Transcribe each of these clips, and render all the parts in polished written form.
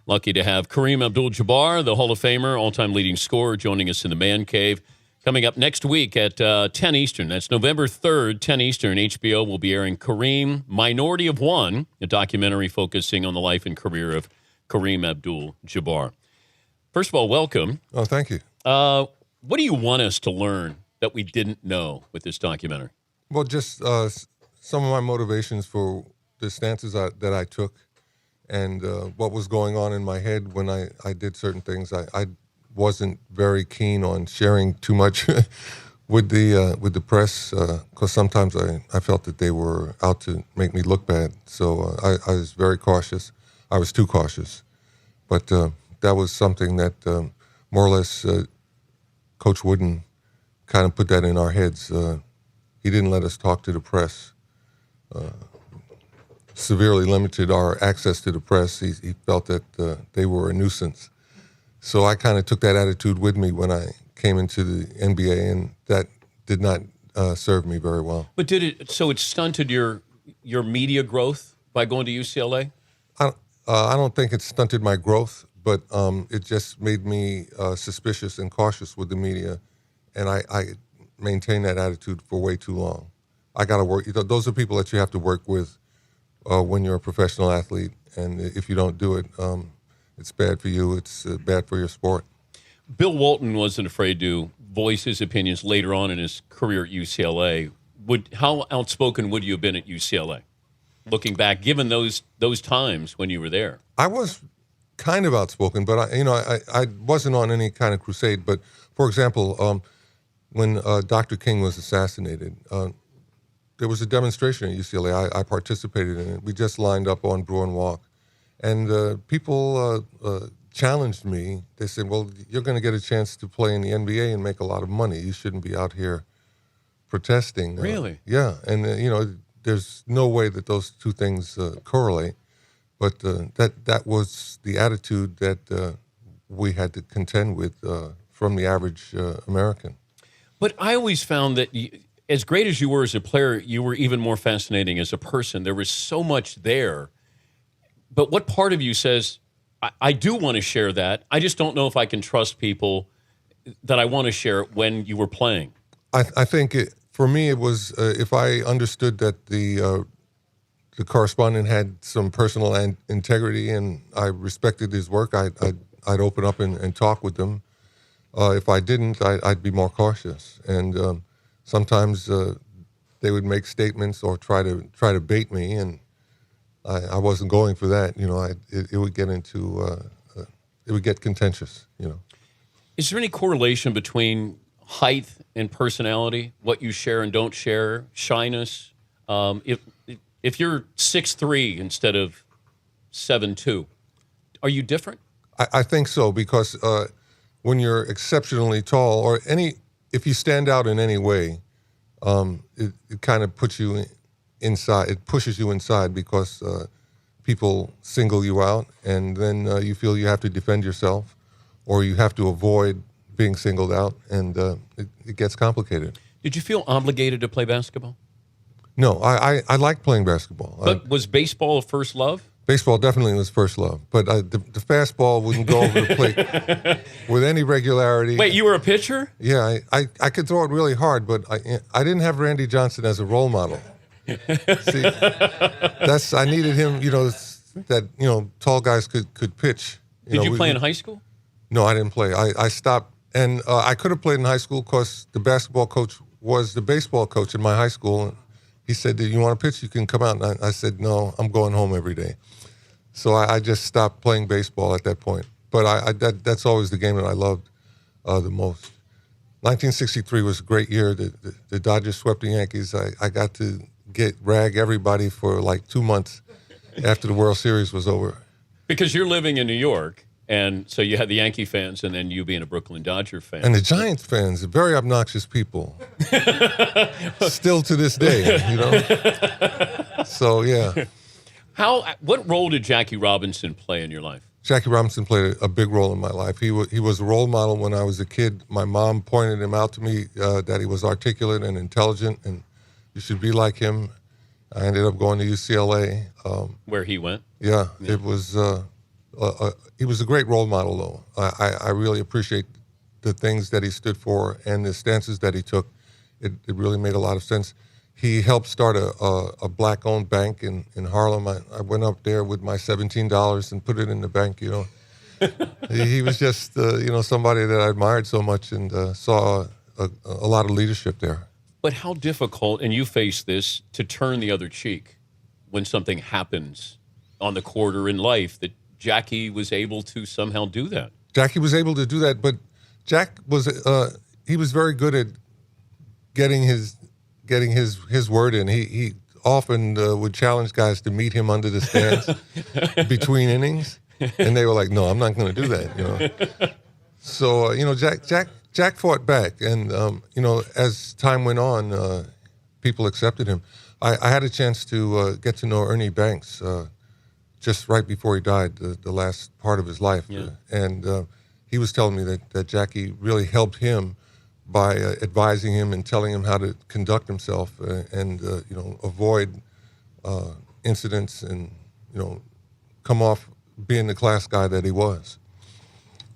Lucky to have Kareem Abdul-Jabbar, the Hall of Famer, all-time leading scorer, joining us in the Man Cave. Coming up next week at 10 Eastern. That's November 3rd, 10 Eastern. HBO will be airing Kareem, Minority of One, a documentary focusing on the life and career of Kareem Abdul-Jabbar. First of all, welcome. Oh, thank you. What do you want us to learn that we didn't know with this documentary? Well, just some of my motivations for the stances that I took and what was going on in my head when I did certain things. I wasn't very keen on sharing too much with the press because sometimes I felt that they were out to make me look bad. So I was very cautious. I was too cautious. But that was something that more or less Coach Wooden kind of put that in our heads. He didn't let us talk to the press. Severely limited our access to the press. He felt that they were a nuisance. So I kind of took that attitude with me when I came into the NBA, and that did not serve me very well. But so it stunted your media growth by going to UCLA? I don't think it stunted my growth, but it just made me suspicious and cautious with the media, and I maintained that attitude for way too long. I got to work. Those are people that you have to work with when you're a professional athlete, and if you don't do it, it's bad for you. It's bad for your sport. Bill Walton wasn't afraid to voice his opinions later on in his career at UCLA. How outspoken would you have been at UCLA, looking back, given those times when you were there? I was kind of outspoken, but I wasn't on any kind of crusade. But for example, when Dr. King was assassinated, there was a demonstration at UCLA. I participated in it. We just lined up on Bruin Walk. And people challenged me. They said, well, you're going to get a chance to play in the NBA and make a lot of money. You shouldn't be out here protesting. Really? Yeah. And, there's no way that those two things correlate. But that was the attitude that we had to contend with from the average American. But I always found that as great as you were as a player, you were even more fascinating as a person. There was so much there. But what part of you says, I do want to share that. I just don't know if I can trust people that I want to share it when you were playing. I think for me it was if I understood that the correspondent had some personal integrity and I respected his work, I'd open up and talk with them. If I didn't, I'd be more cautious. And sometimes they would make statements or try to bait me, and I wasn't going for that. It would get it would get contentious. Is there any correlation between height and personality? What you share and don't share, shyness? If you're 6'3" instead of 7'2", are you different? I think so, because when you're exceptionally tall, or if you stand out in any way, it kind of puts you inside. It pushes you inside because people single you out, and then you feel you have to defend yourself, or you have to avoid being singled out, and it gets complicated. Did you feel obligated to play basketball? No, I like playing basketball. But was baseball a first love? Baseball definitely was first love, but the fastball wouldn't go over the plate with any regularity. Wait, you were a pitcher? Yeah, I could throw it really hard, but I didn't have Randy Johnson as a role model. See, I needed him. That tall guys could pitch. Did you play in high school? No, I didn't play. I stopped, and I could have played in high school because the basketball coach was the baseball coach in my high school. He said, "Do you want to pitch? You can come out." And I said, "No, I'm going home every day." So I just stopped playing baseball at that point. But that's always the game that I loved the most. 1963 was a great year. The Dodgers swept the Yankees. I got to rag everybody for like 2 months after the World Series was over. Because you're living in New York, and so you had the Yankee fans, and then you being a Brooklyn Dodger fan. And the Giants fans, very obnoxious people. Still to this day, So, yeah. What role did Jackie Robinson play in your life? Jackie Robinson played a big role in my life. He was a role model when I was a kid. My mom pointed him out to me that he was articulate and intelligent, and you should be like him. I ended up going to UCLA. Where he went? Yeah. It was he was a great role model, though. I really appreciate the things that he stood for and the stances that he took. It really made a lot of sense. He helped start a black-owned bank in Harlem. I went up there with my $17 and put it in the bank, you know. He was just, somebody that I admired so much and saw a lot of leadership there. But how difficult, and you face this, to turn the other cheek when something happens on the court or in life, that Jackie was able to somehow do that. Jackie was able to do that, but Jack was he was very good at getting his word in. He often would challenge guys to meet him under the stands between innings, and they were like, "No, I'm not going to do that." You know, so Jack fought back, and as time went on, people accepted him. I had a chance to get to know Ernie Banks just right before he died, the last part of his life, and he was telling me that Jackie really helped him by advising him and telling him how to conduct himself and avoid incidents and come off being the class guy that he was.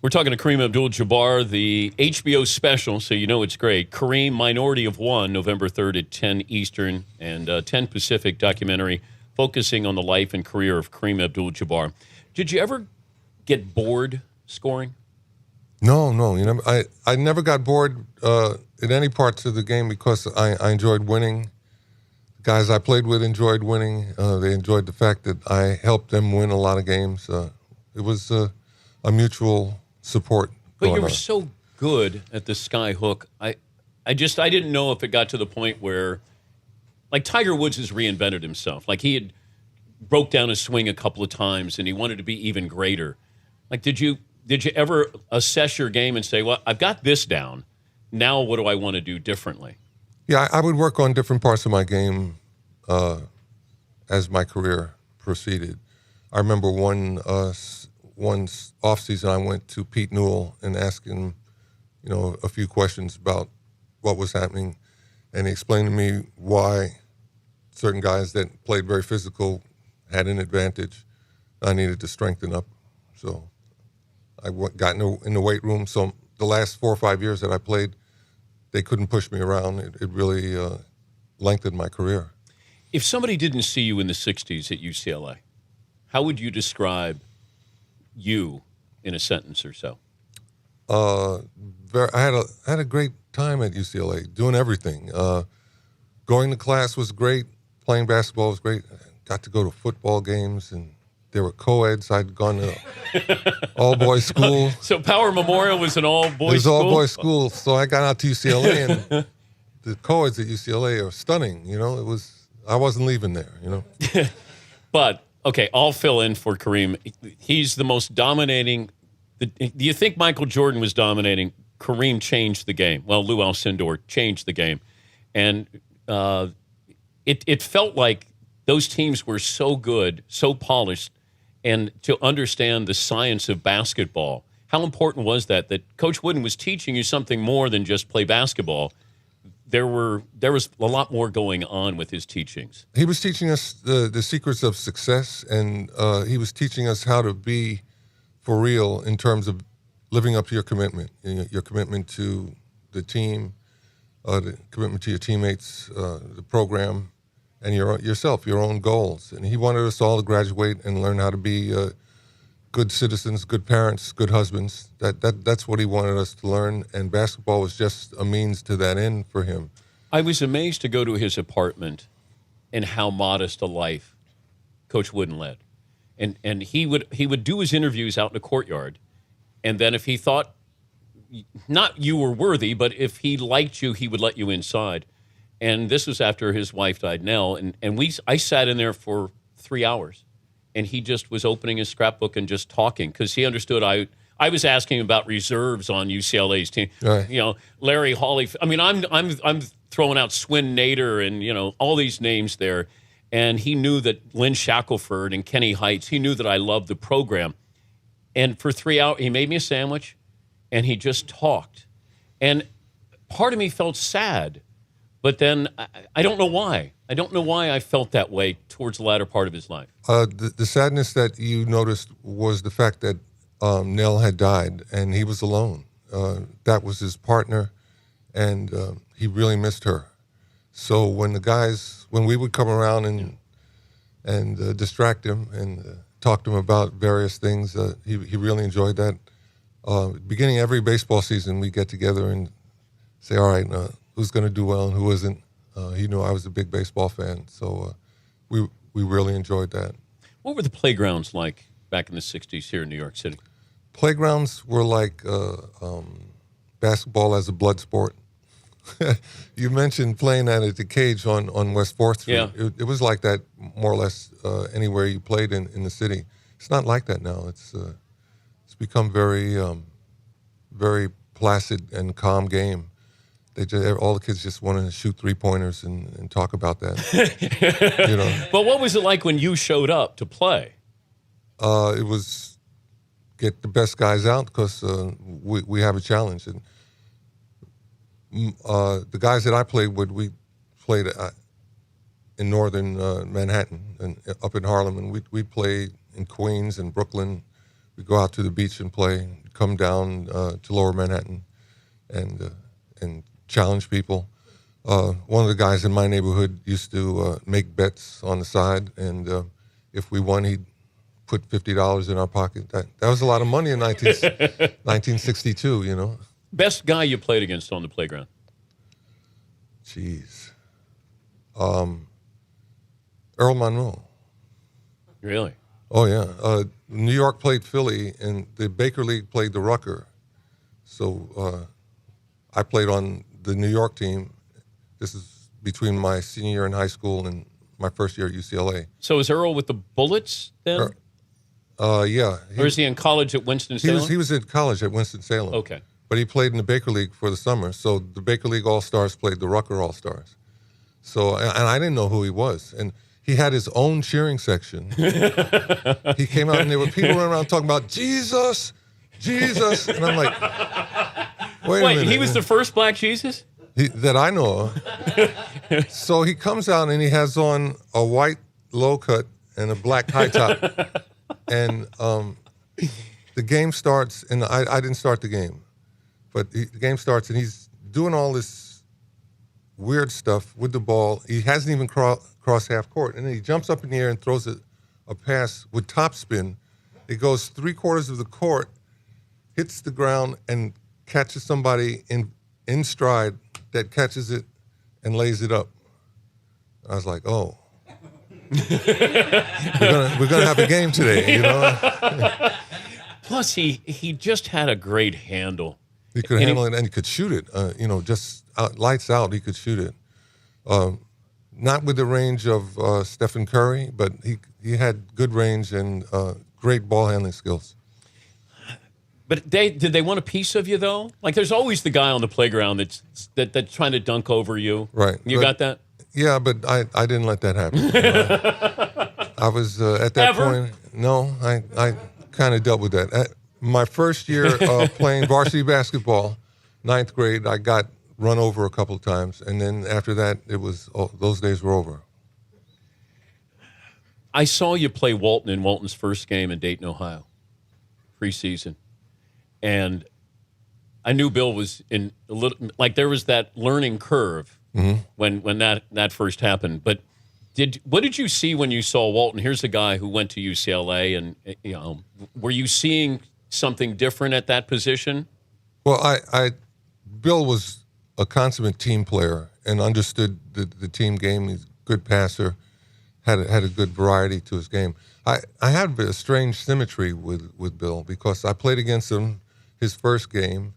We're talking to Kareem Abdul-Jabbar, the HBO special, so you know it's great. Kareem, Minority of One, November 3rd at 10 Eastern and 10 Pacific documentary focusing on the life and career of Kareem Abdul-Jabbar. Did you ever get bored scoring? No. I never got bored in any parts of the game because I enjoyed winning. The guys I played with enjoyed winning. They enjoyed the fact that I helped them win a lot of games. It was a mutual support. But you were so good at the sky hook. I didn't know if it got to the point where, like, Tiger Woods has reinvented himself. Like, he had broke down his swing a couple of times and he wanted to be even greater. Like, did you ever assess your game and say, well, I've got this down. Now what do I want to do differently? Yeah, I would work on different parts of my game as my career proceeded. I remember one off-season I went to Pete Newell and asked him, a few questions about what was happening. And he explained to me why certain guys that played very physical had an advantage. I needed to strengthen up. So I got in the weight room. So the last 4 or 5 years that I played, they couldn't push me around. It really lengthened my career. If somebody didn't see you in the 60s at UCLA, how would you describe you in a sentence or so? I had a great time at UCLA, doing everything. Going to class was great. Playing basketball was great. Got to go to football games, and there were co-eds. I'd gone to all-boys school. So Power Memorial was an all-boys school? It was all-boys school. So I got out to UCLA, and the co-eds at UCLA are stunning. I wasn't leaving there, But, okay, I'll fill in for Kareem. He's the most dominating. Do you think Michael Jordan was dominating? Kareem changed the game. Well, Lou Alcindor changed the game. And it felt like those teams were so good, so polished, and to understand the science of basketball. How important was that Coach Wooden was teaching you something more than just play basketball? There was a lot more going on with his teachings. He was teaching us the secrets of success, and he was teaching us how to be for real in terms of living up to your commitment, your commitment to the team, the commitment to your teammates, the program, and yourself, your own goals. And he wanted us all to graduate and learn how to be good citizens, good parents, good husbands. That's what he wanted us to learn, and basketball was just a means to that end for him. I was amazed to go to his apartment and how modest a life Coach Wooden led. And he would do his interviews out in the courtyard, and then if he thought not you were worthy, but if he liked you, he would let you inside. And this was after his wife died, Nell, and I sat in there for 3 hours. And he just was opening his scrapbook and just talking because he understood I was asking him about reserves on UCLA's team. Right. Larry Hawley. I mean, I'm throwing out Swin Nader and all these names there, and he knew that Lynn Shackelford and Kenny Heights. He knew that I loved the program, and for 3 hours he made me a sandwich, and he just talked, and part of me felt sad But then I don't know why. I don't know why I felt that way towards the latter part of his life. The sadness that you noticed was the fact that Nell had died and he was alone. That was his partner, and he really missed her. So when we would come around and distract him and talk to him about various things, he really enjoyed that. Beginning every baseball season, we get together and say, all right, who's going to do well and who isn't. He knew I was a big baseball fan, so we really enjoyed that. What were the playgrounds like back in the 60s here in New York City? Playgrounds were like basketball as a blood sport. You mentioned playing that at the Cage on West 4th Street. Yeah. It was like that more or less anywhere you played in the city. It's not like that now. It's become very very placid and calm game. All the kids just want to shoot three-pointers and talk about that. But what was it like when you showed up to play? It was get the best guys out because we have a challenge. And the guys that I played with, we played in northern Manhattan and up in Harlem, and we played in Queens and Brooklyn. We go out to the beach and play, come down to lower Manhattan and challenge people. One of the guys in my neighborhood used to make bets on the side, and if we won, he'd put $50 in our pocket. That was a lot of money in 1962, you know. Best guy you played against on the playground? Jeez. Earl Monroe. Really? Oh, yeah. New York played Philly, and the Baker League played the Rucker. So I played on the New York team. This is between my senior year in high school and my first year at UCLA. So is Earl with the Bullets then? Yeah. Or is he in college at Winston-Salem? He was in college at Winston-Salem. Okay. But he played in the Baker League for the summer. So the Baker League All-Stars played the Rucker All-Stars. So, and I didn't know who he was. And he had his own cheering section. He came out and there were people running around talking about Jesus, Jesus. And I'm like, wait a minute. He was the first Black Jesus? That I know of. So he comes out and he has on a white low cut and a black high top. And the game starts, and I didn't start the game. But the game starts, and he's doing all this weird stuff with the ball. He hasn't even crossed half court. And then he jumps up in the air and throws a pass with topspin. It goes 3/4 of the court, hits the ground, and catches somebody in stride that catches it and lays it up. I was like, oh. we're gonna have a game today, you know? Plus, he just had a great handle. He could handle it, and he could shoot it. Just lights out, he could shoot it. Not with the range of Stephen Curry, but he had good range and great ball handling skills. But did they want a piece of you, though? Like, there's always the guy on the playground that's trying to dunk over you. Right. You got that? Yeah, but I didn't let that happen. I was at that point. No, I kind of dealt with that. My first year playing varsity basketball, 9th grade, I got run over a couple of times, and then after that, those days were over. I saw you play Walton in Walton's first game in Dayton, Ohio, preseason, and I knew Bill was in a little like there was that learning curve when that first happened. But what did you see when you saw Walton? Here's a guy who went to UCLA, and were you seeing something different at that position? Well, Bill was a consummate team player and understood the team game. He's a good passer, had a good variety to his game. I had a strange symmetry with Bill because I played against him his first game,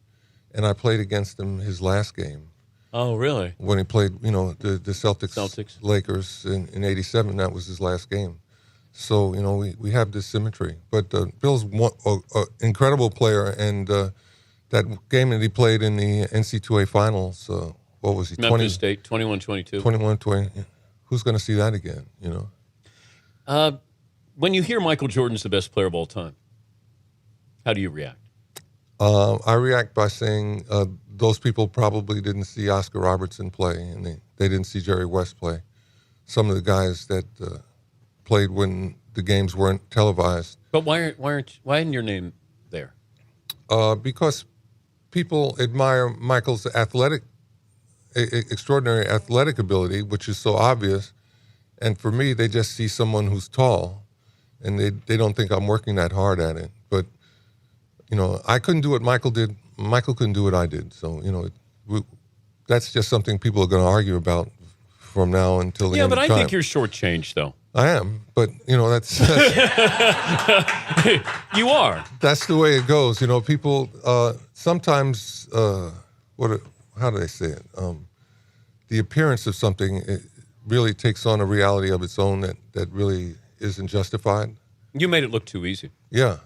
and I played against him his last game. Oh, really? When he played, the Celtics. Lakers in '87, that was his last game. So, we have this symmetry. But Bill's an incredible player, and that game that he played in the NC2A Finals, what was he? Memphis State, 21-22. 21-20. Who's going to see that again, When you hear Michael Jordan's the best player of all time, how do you react? I react by saying those people probably didn't see Oscar Robertson play, and they didn't see Jerry West play. Some of the guys that played when the games weren't televised. But why isn't your name there? Because people admire Michael's extraordinary athletic ability, which is so obvious. And for me, they just see someone who's tall, and they don't think I'm working that hard at it. But, I couldn't do what Michael did. Michael couldn't do what I did. So, that's just something people are going to argue about from now until the end of time. Yeah, but I think you're shortchanged, though. I am, but, that's You are. That's the way it goes. People sometimes, how do they say it? The appearance of something, it really takes on a reality of its own that really isn't justified. You made it look too easy. Yeah.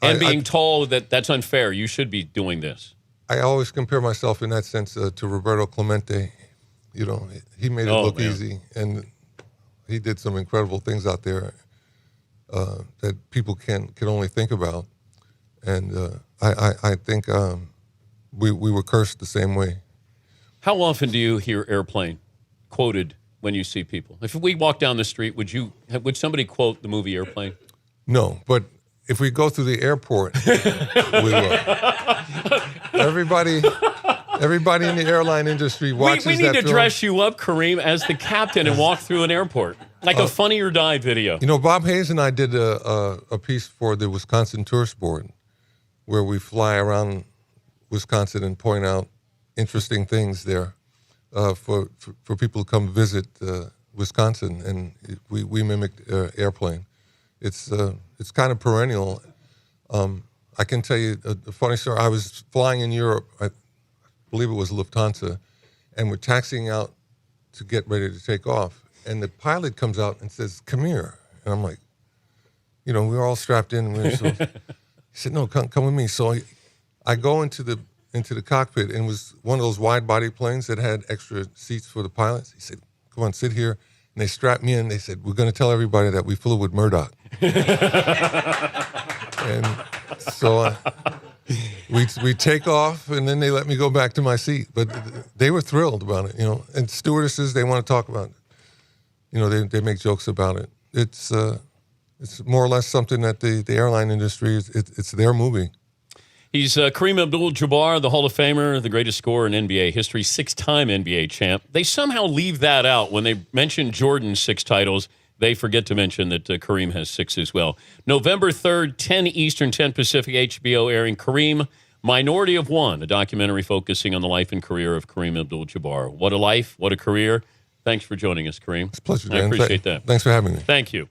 And being told that's unfair, you should be doing this. I always compare myself in that sense to Roberto Clemente. He made it look easy, and he did some incredible things out there that people can only think about. And I think we were cursed the same way. How often do you hear airplane quoted when you see people? If we walk down the street, would somebody quote the movie Airplane? No, but if we go through the airport, we will. Everybody in the airline industry watches that We need to film. dress you up, Kareem, as the captain and walk through an airport. Like a Funny or Die video. Bob Hayes and I did a piece for the Wisconsin Tourist Board where we fly around Wisconsin and point out interesting things there for people to come visit Wisconsin, and we mimicked Airplane. It's kind of perennial. I can tell you a funny story. I was flying in Europe, I believe it was Lufthansa, and we're taxiing out to get ready to take off. And the pilot comes out and says, "Come here." And I'm like, we were all strapped in. And he said, "No, come with me." So I go into the cockpit, and it was one of those wide-body planes that had extra seats for the pilots. He said, "Come on, sit here." And they strapped me in. They said, "We're going to tell everybody that we flew with Murdoch." And so we take off, and then they let me go back to my seat. But they were thrilled about it, And stewardesses, they want to talk about it. They make jokes about it. It's more or less something that the airline industry, it's their movie. He's Kareem Abdul-Jabbar, the Hall of Famer, the greatest scorer in NBA history, 6-time NBA champ. They somehow leave that out. When they mention Jordan's 6 titles, they forget to mention that Kareem has 6 as well. November 3rd, 10 Eastern, 10 Pacific, HBO airing Kareem, Minority of One, a documentary focusing on the life and career of Kareem Abdul-Jabbar. What a life, what a career. Thanks for joining us, Kareem. It's a pleasure, Dan. I appreciate that. Thanks for having me. Thank you.